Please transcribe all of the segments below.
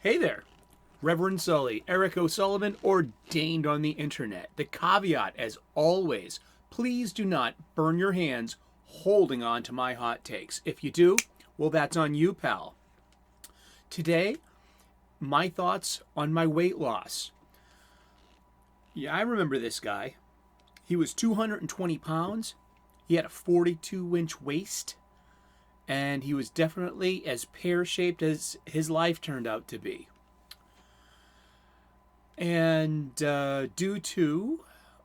Hey there, Reverend Sully, Eric O'Sullivan, ordained on the internet. The caveat, as always, please do not burn your hands holding on to my hot takes. If you do, well, that's on you, pal. Today, my thoughts on my weight loss. Yeah, I remember this guy. He was 220 pounds, he had a 42-inch waist, and he was definitely as pear shaped as his life turned out to be. And due to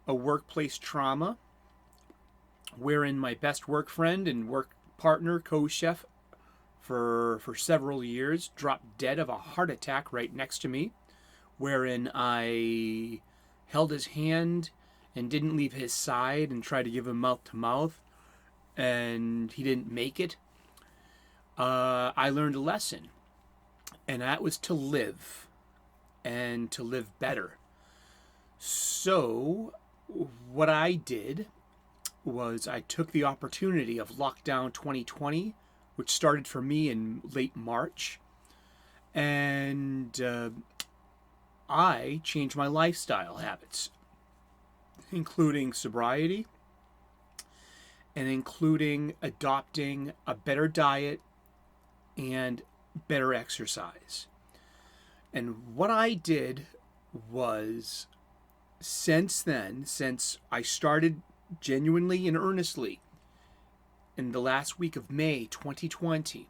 a workplace trauma, wherein my best work friend and work partner, co-chef for several years, dropped dead of a heart attack right next to me, wherein I held his hand and didn't leave his side and tried to give him mouth to mouth, and he didn't make it. I learned a lesson, and that was to live and to live better. So, what I did was I took the opportunity of lockdown 2020, which started for me in late March, and I changed my lifestyle habits, including sobriety and including adopting a better diet and better exercise. And what I did was, since I started genuinely and earnestly in the last week of May 2020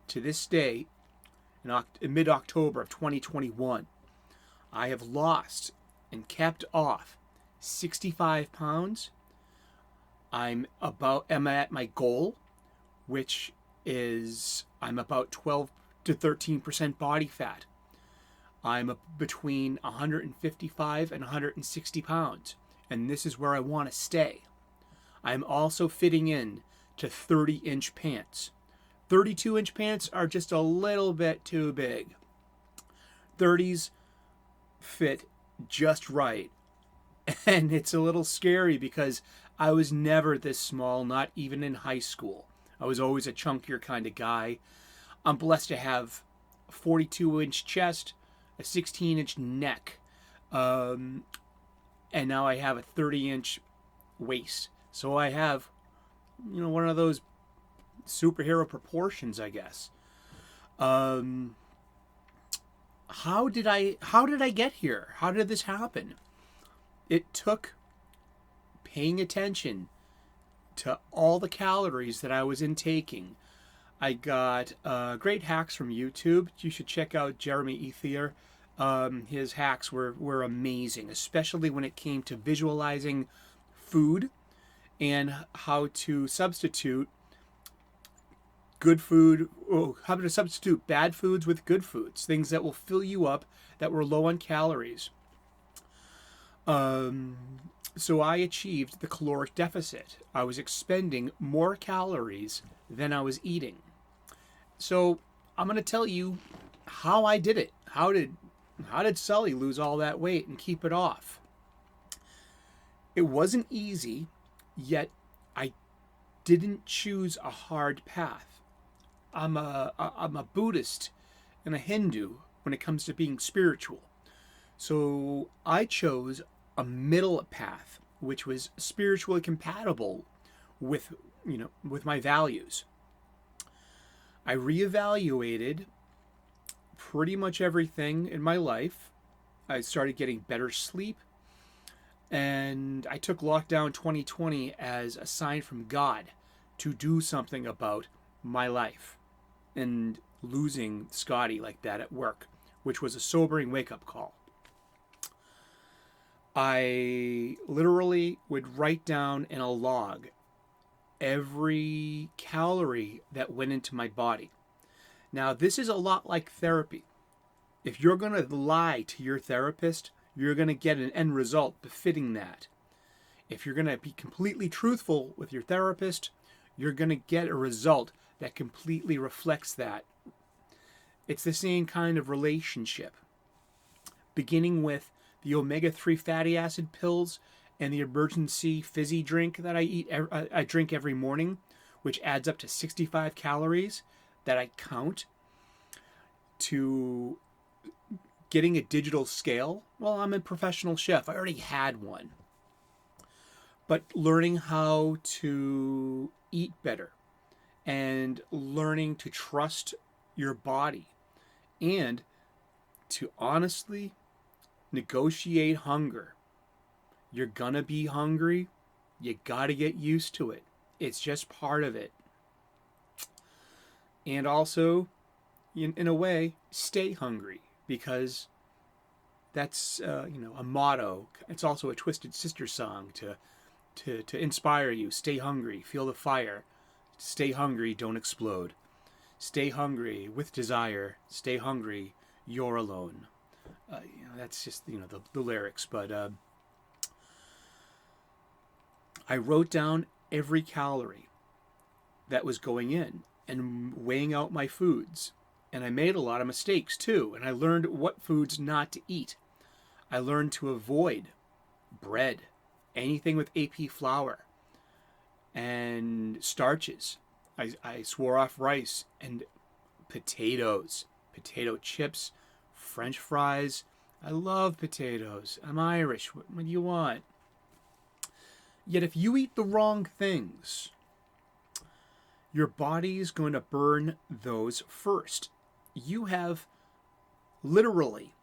to this day, in mid-October of 2021, I have lost and kept off 65 pounds. I'm at my goal, which is I'm about 12 to 13% body fat. I'm between 155 and 160 pounds, and this is where I want to stay. I'm also fitting in to 30-inch pants. 32-inch pants are just a little bit too big. 30s fit just right. And it's a little scary because I was never this small, not even in high school. I was always a chunkier kind of guy. I'm blessed to have a 42-inch chest, a 16-inch neck, and now I have a 30-inch waist. So I have, one of those superhero proportions, I guess. How did I get here? How did this happen? It took paying attention to all the calories that I was intaking. I got great hacks from YouTube. You should check out Jeremy Ethier. His hacks were amazing, especially when it came to visualizing food and how to substitute bad foods with good foods, things that will fill you up, that were low on calories. So I achieved the caloric deficit. I was expending more calories than I was eating. So I'm going to tell you how I did it. How did Sully lose all that weight and keep it off? It wasn't easy, yet I didn't choose a hard path. I'm a Buddhist and a Hindu when it comes to being spiritual. So I chose a middle path, which was spiritually compatible with my values. I reevaluated pretty much everything in my life. I started getting better sleep, and I took lockdown 2020 as a sign from God to do something about my life and losing Scotty like that at work, which was a sobering wake-up call. I literally would write down in a log every calorie that went into my body. Now, this is a lot like therapy. If you're going to lie to your therapist, you're going to get an end result befitting that. If you're going to be completely truthful with your therapist, you're going to get a result that completely reflects that. It's the same kind of relationship. Beginning with the omega-3 fatty acid pills and the emergency fizzy drink that I drink every morning, which adds up to 65 calories that I count, to getting a digital scale. Well, I'm a professional chef. I already had one. But learning how to eat better and learning to trust your body and to honestly negotiate hunger. You're gonna be hungry. You gotta get used to it. It's just part of it. And also, in a way, stay hungry, because that's a motto. It's also a Twisted Sister song to inspire you. Stay hungry, feel the fire. Stay hungry, don't explode. Stay hungry with desire. Stay hungry, you're alone. That's just the lyrics. But I wrote down every calorie that was going in and weighing out my foods. And I made a lot of mistakes too. And I learned what foods not to eat. I learned to avoid bread, anything with AP flour, and starches. I swore off rice and potatoes, potato chips, French fries. I love potatoes. I'm Irish. What do you want? Yet if you eat the wrong things, your body is going to burn those first. You have literally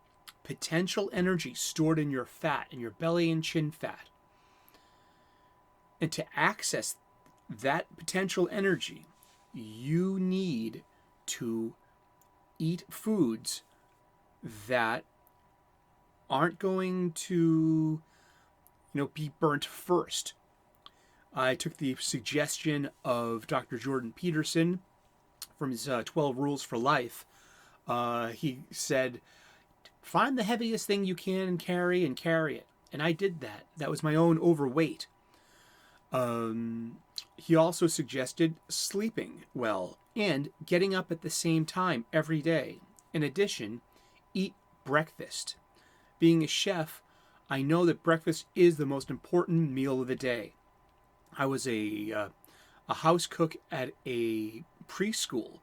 potential energy stored in your fat, in your belly and chin fat. And to access that potential energy, you need to eat foods that aren't going to be burnt first. I took the suggestion of Dr. Jordan Peterson from his 12 Rules for Life. He said, find the heaviest thing you can and carry it. And I did that. That was my own overweight. He also suggested sleeping well and getting up at the same time every day. In addition, eat breakfast. Being a chef, I know that breakfast is the most important meal of the day. I was a house cook at a preschool,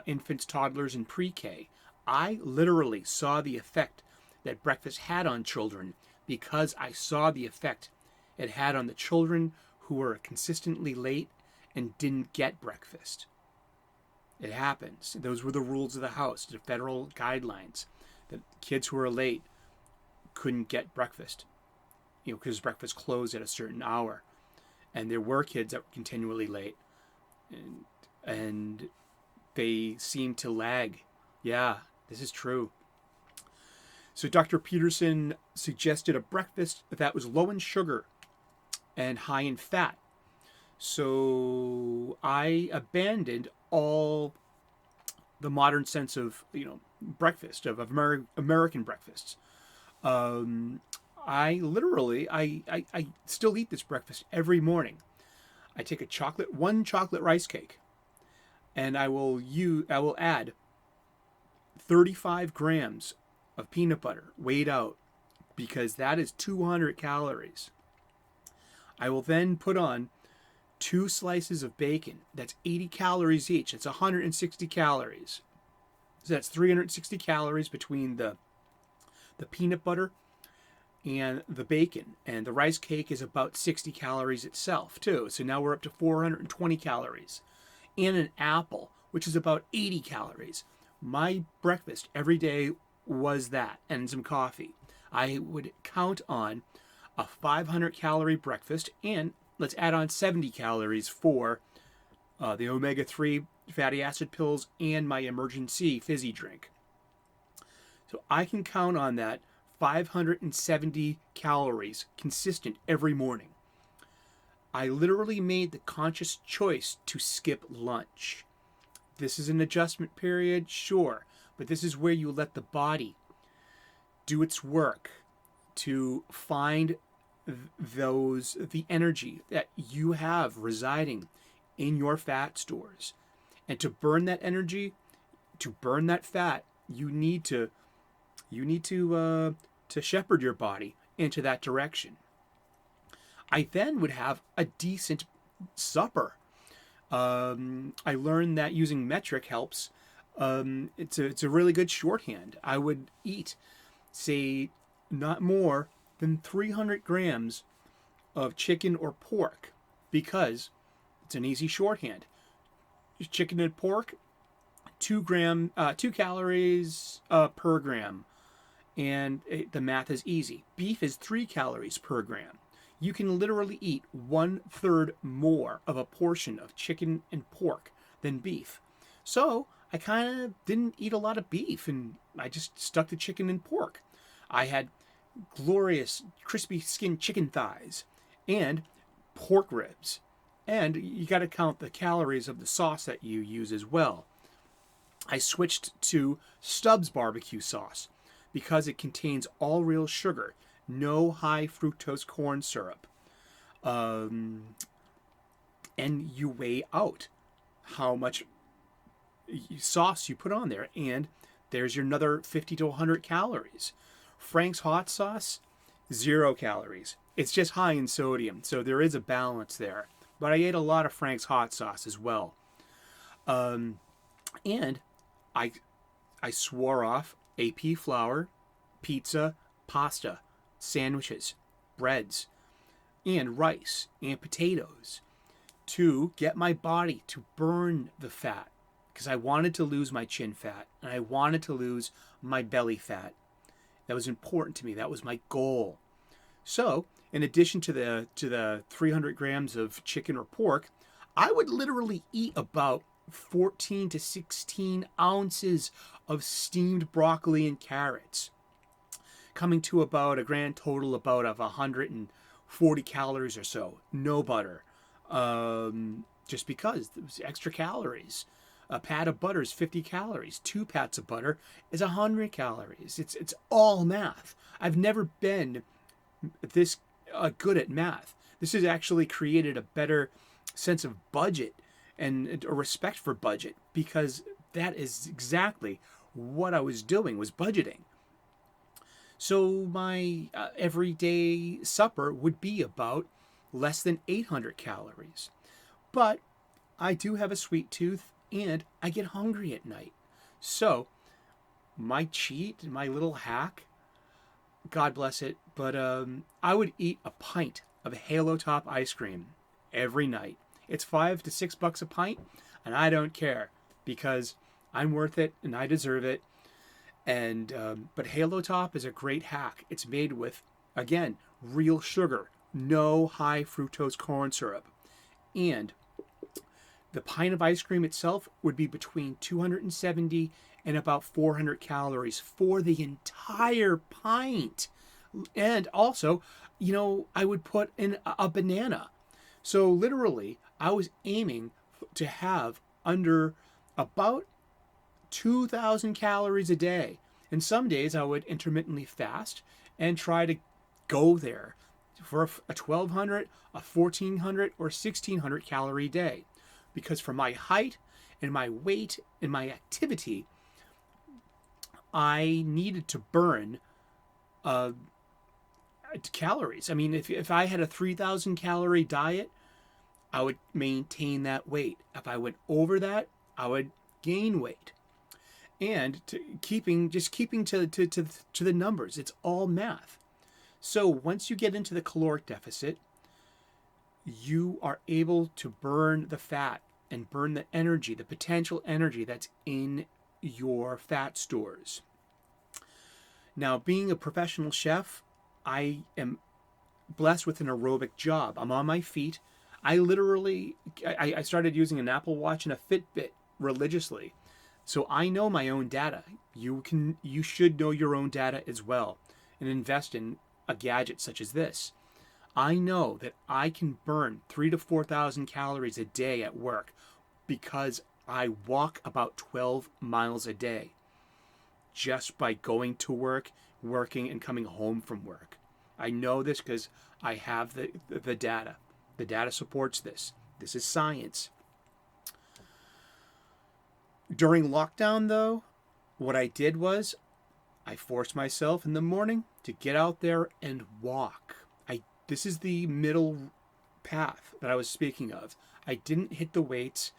infants, toddlers, and pre-K. I literally saw the effect that breakfast had on children because I saw the effect it had on the children who were consistently late and didn't get breakfast. It happens. Those were the rules of the house, the federal guidelines, that kids who were late couldn't get breakfast, because breakfast closed at a certain hour. And there were kids that were continually late, and they seemed to lag. Yeah, this is true. So Dr. Peterson suggested a breakfast that was low in sugar and high in fat. So I abandoned all the modern sense of breakfast, of American breakfasts. I literally still eat this breakfast every morning. I take one chocolate rice cake, and I will add 35 grams of peanut butter weighed out, because that is 200 calories. I will then put on 2 slices of bacon. That's 80 calories each. It's 160 calories. So that's 360 calories between the peanut butter and the bacon. And the rice cake is about 60 calories itself, too. So now we're up to 420 calories. And an apple, which is about 80 calories. My breakfast every day was that, and some coffee. I would count on a 500 calorie breakfast, and let's add on 70 calories for the omega-3 fatty acid pills and my emergency fizzy drink. So I can count on that 570 calories consistent every morning. I literally made the conscious choice to skip lunch. This is an adjustment period, sure, but this is where you let the body do its work to find the energy that you have residing in your fat stores. And to burn that energy, to burn that fat, you need to shepherd your body into that direction. I then would have a decent supper. I learned that using metric helps. It's a really good shorthand. I would eat say not more than 300 grams of chicken or pork, because it's an easy shorthand. Chicken and pork, 2 calories per gram, and the math is easy. Beef is 3 calories per gram. You can literally eat 1/3 more of a portion of chicken and pork than beef. So I kind of didn't eat a lot of beef, and I just stuck to chicken and pork. I had glorious crispy skinned chicken thighs and pork ribs. And you got to count the calories of the sauce that you use as well. I switched to Stubbs barbecue sauce because it contains all real sugar, no high fructose corn syrup. And you weigh out how much sauce you put on there, and there's your another 50 to 100 calories. Frank's hot sauce, 0 calories. It's just high in sodium, so there is a balance there. But I ate a lot of Frank's hot sauce as well. And I swore off AP flour, pizza, pasta, sandwiches, breads, and rice and potatoes to get my body to burn the fat, because I wanted to lose my chin fat and I wanted to lose my belly fat. That was important to me. That was my goal. So, in addition to the 300 grams of chicken or pork, I would literally eat about 14 to 16 ounces of steamed broccoli and carrots, coming to about a grand total about of 140 calories or so. No butter, just because it was extra calories. A pat of butter is 50 calories. 2 pats of butter is 100 calories. It's all math. I've never been this good at math. This has actually created a better sense of budget and a respect for budget, because that is exactly what I was doing, was budgeting. So my everyday supper would be about less than 800 calories. But I do have a sweet tooth and I get hungry at night. So my cheat, my little hack, God bless it, but I would eat a pint of Halo Top ice cream every night. It's $5 to $6 a pint, and I don't care, because I'm worth it and I deserve it. And but Halo Top is a great hack. It's made with, again, real sugar, no high fructose corn syrup, and the pint of ice cream itself would be between 270 and about 400 calories for the entire pint. And also, I would put in a banana. So literally, I was aiming to have under about 2,000 calories a day. And some days I would intermittently fast and try to go there for a 1,200, a 1,400, or 1,600 calorie day. Because for my height and my weight and my activity, I needed to burn calories. I mean, if I had a 3,000 calorie diet, I would maintain that weight. If I went over that, I would gain weight. And keeping to the numbers, it's all math. So once you get into the caloric deficit, you are able to burn the fat and burn the energy, the potential energy that's in your fat stores. Now, being a professional chef, I am blessed with an aerobic job. I'm on my feet. I started using an Apple Watch and a Fitbit religiously. So I know my own data. You should know your own data as well and invest in a gadget such as this. I know that I can burn 3,000 to 4,000 calories a day at work because I walk about 12 miles a day just by going to work, working, and coming home from work. I know this because I have the data. The data supports this. This is science. During lockdown, though, what I did was I forced myself in the morning to get out there and walk. This is the middle path that I was speaking of. I didn't hit the weights.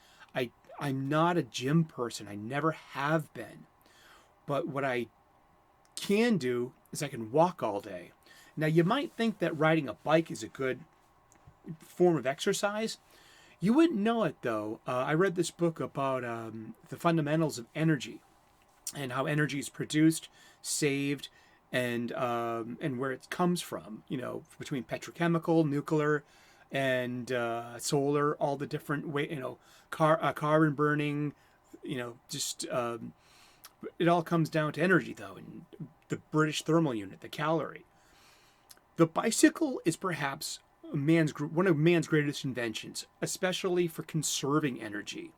I'm not a gym person. I never have been. But what I can do is I can walk all day. Now, you might think that riding a bike is a good form of exercise. You wouldn't know it though. I read this book about the fundamentals of energy and how energy is produced, saved, and where it comes from. You know, between petrochemical, nuclear, and solar, all the different way. You know, carbon burning. You know, just it all comes down to energy though, and the British thermal unit, the calorie. The bicycle is perhaps one of man's greatest inventions, especially for conserving energy.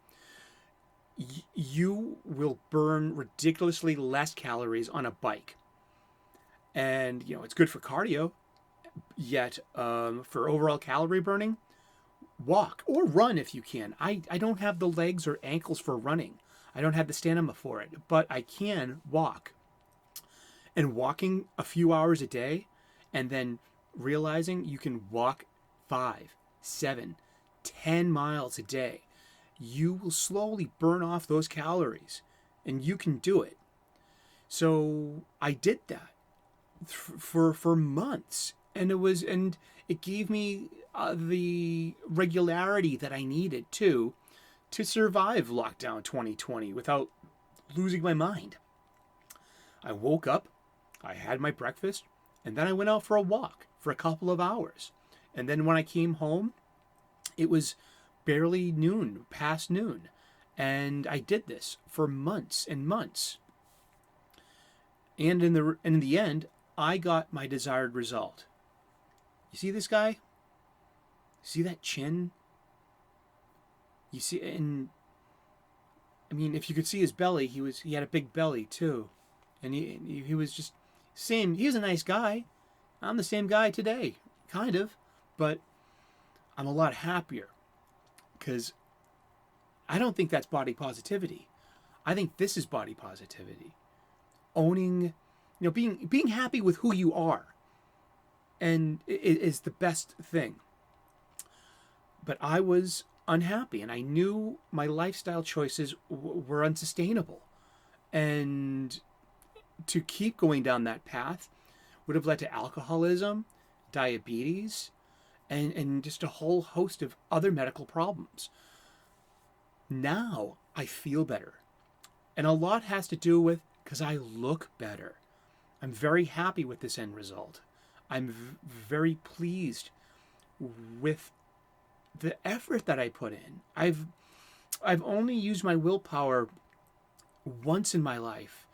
You will burn ridiculously less calories on a bike, and you know it's good for cardio. Yet, for overall calorie burning, walk or run if you can. I don't have the legs or ankles for running. I don't have the stamina for it, but I can walk. And walking a few hours a day, and then realizing you can walk 5, 7, 10 miles a day, you will slowly burn off those calories, and you can do it. So I did that for months, and it gave me the regularity that I needed to survive lockdown 2020 without losing my mind. I woke up, I had my breakfast, and then I went out for a walk for a couple of hours. And then when I came home, it was barely noon, past noon. And I did this for months and months. And in the end, I got my desired result. You see this guy? See that chin? You see, and I mean, if you could see his belly, he had a big belly too, and he was just same. He was a nice guy. I'm the same guy today, kind of, but I'm a lot happier because I don't think that's body positivity. I think this is body positivity. Owning, being happy with who you are, and it is the best thing. But I was unhappy, and I knew my lifestyle choices were unsustainable, and to keep going down that path would have led to alcoholism, diabetes, and just a whole host of other medical problems. Now I feel better, and a lot has to do with because I look better. I'm very happy with this end result. I'm very pleased with the effort that I put in. I've only used my willpower once in my life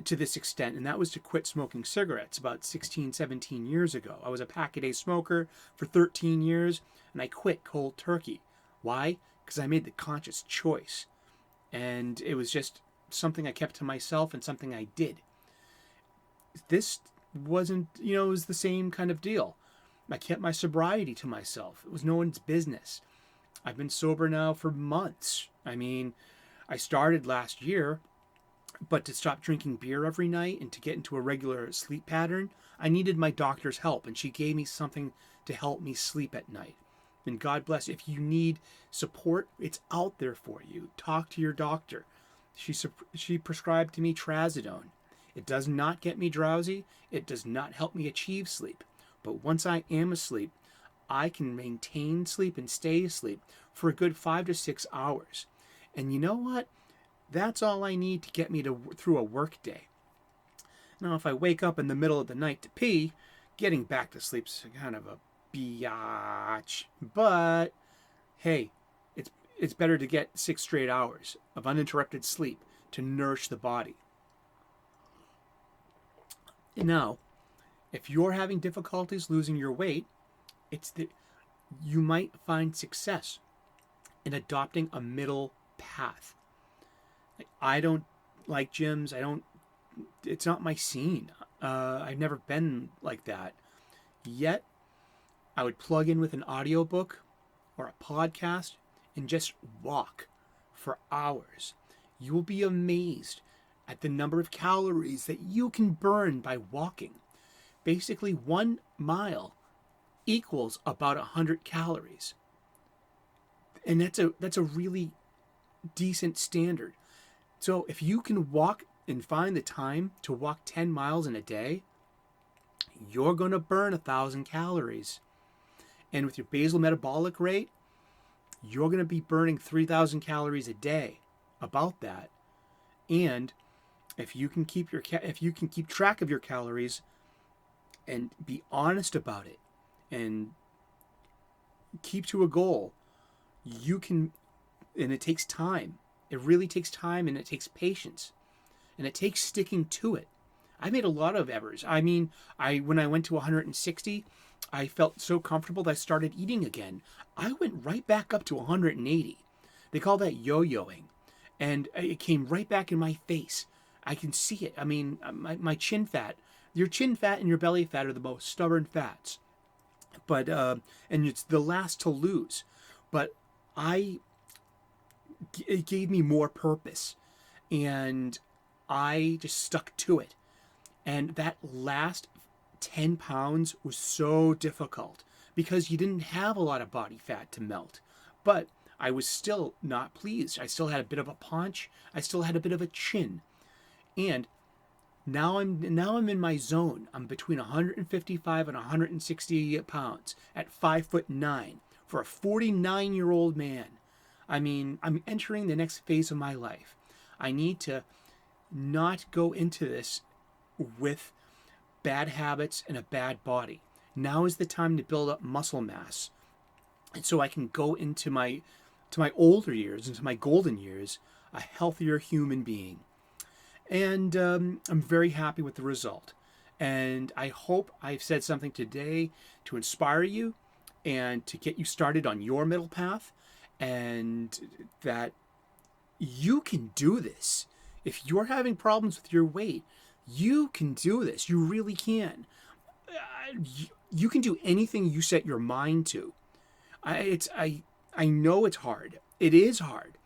to this extent, and that was to quit smoking cigarettes about 16, 17 years ago. I was a pack-a-day smoker for 13 years, and I quit cold turkey. Why? Because I made the conscious choice, and it was just something I kept to myself and something I did. This wasn't, it was the same kind of deal. I kept my sobriety to myself. It was no one's business. I've been sober now for months. I mean, I started last year, but to stop drinking beer every night and to get into a regular sleep pattern, I needed my doctor's help, and she gave me something to help me sleep at night. And God bless, if you need support, it's out there for you. Talk to your doctor. She prescribed to me trazodone. It does not get me drowsy. It does not help me achieve sleep. But once I am asleep, I can maintain sleep and stay asleep for a good 5 to 6 hours. And you know what? That's all I need to get me through a work day. Now, if I wake up in the middle of the night to pee, getting back to sleep's kind of a biatch. But hey, it's better to get 6 straight hours of uninterrupted sleep to nourish the body. Now, if you're having difficulties losing your weight, you might find success in adopting a middle path. I don't like gyms. It's not my scene. I've never been like that. Yet, I would plug in with an audiobook or a podcast and just walk for hours. You will be amazed at the number of calories that you can burn by walking. Basically, 1 mile equals about 100 calories. And that's a really decent standard. So if you can walk and find the time to walk 10 miles in a day, you're going to burn 1,000 calories. And with your basal metabolic rate, you're going to be burning 3,000 calories a day, about that. And if you can keep track of your calories and be honest about it and keep to a goal, you can, and it takes time. It really takes time, and it takes patience, and it takes sticking to it. I made a lot of errors. I mean, when I went to 160, I felt so comfortable that I started eating again. I went right back up to 180. They call that yo-yoing. And it came right back in my face. I can see it. I mean, my chin fat, your chin fat and your belly fat are the most stubborn fats. But, and it's the last to lose. But it gave me more purpose. And I just stuck to it. And that last 10 pounds was so difficult because you didn't have a lot of body fat to melt. But I was still not pleased. I still had a bit of a paunch. I still had a bit of a chin. And now I'm in my zone. I'm between 155 and 160 pounds at 5'9" for a 49-year-old man. I mean, I'm entering the next phase of my life. I need to not go into this with bad habits and a bad body. Now is the time to build up muscle mass. And so I can go into my older years, into my golden years, a healthier human being. And I'm very happy with the result. And I hope I've said something today to inspire you and to get you started on your middle path, and that you can do this. If you're having problems with your weight, you can do this. You really can. You can do anything you set your mind to. I know it's hard. It is hard.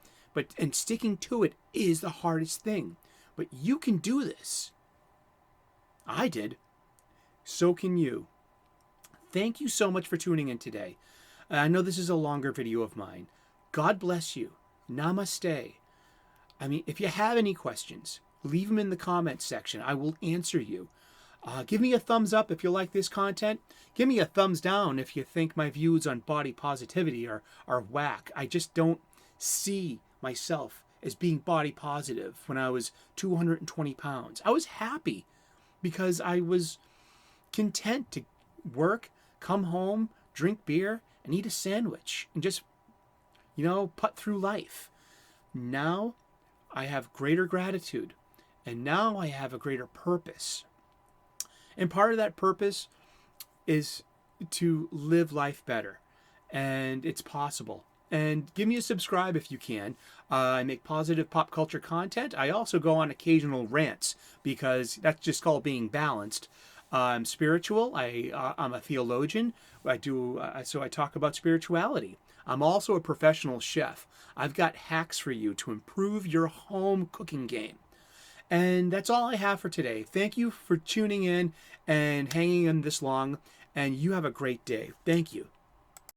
And sticking to it is the hardest thing. But you can do this. I did. So can you. Thank you so much for tuning in today. I know this is a longer video of mine. God bless you. Namaste. I mean, if you have any questions, leave them in the comments section. I will answer you. Give me a thumbs up if you like this content. Give me a thumbs down if you think my views on body positivity are whack. I just don't see myself as being body positive when I was 220 pounds. I was happy because I was content to work, come home, drink beer, and eat a sandwich and just, putt through life. Now I have greater gratitude, and now I have a greater purpose. And part of that purpose is to live life better, and it's possible. And give me a subscribe if you can. I make positive pop culture content. I also go on occasional rants because that's just called being balanced. I'm spiritual. I'm a theologian. So I talk about spirituality. I'm also a professional chef. I've got hacks for you to improve your home cooking game. And that's all I have for today. Thank you for tuning in and hanging in this long. And you have a great day. Thank you.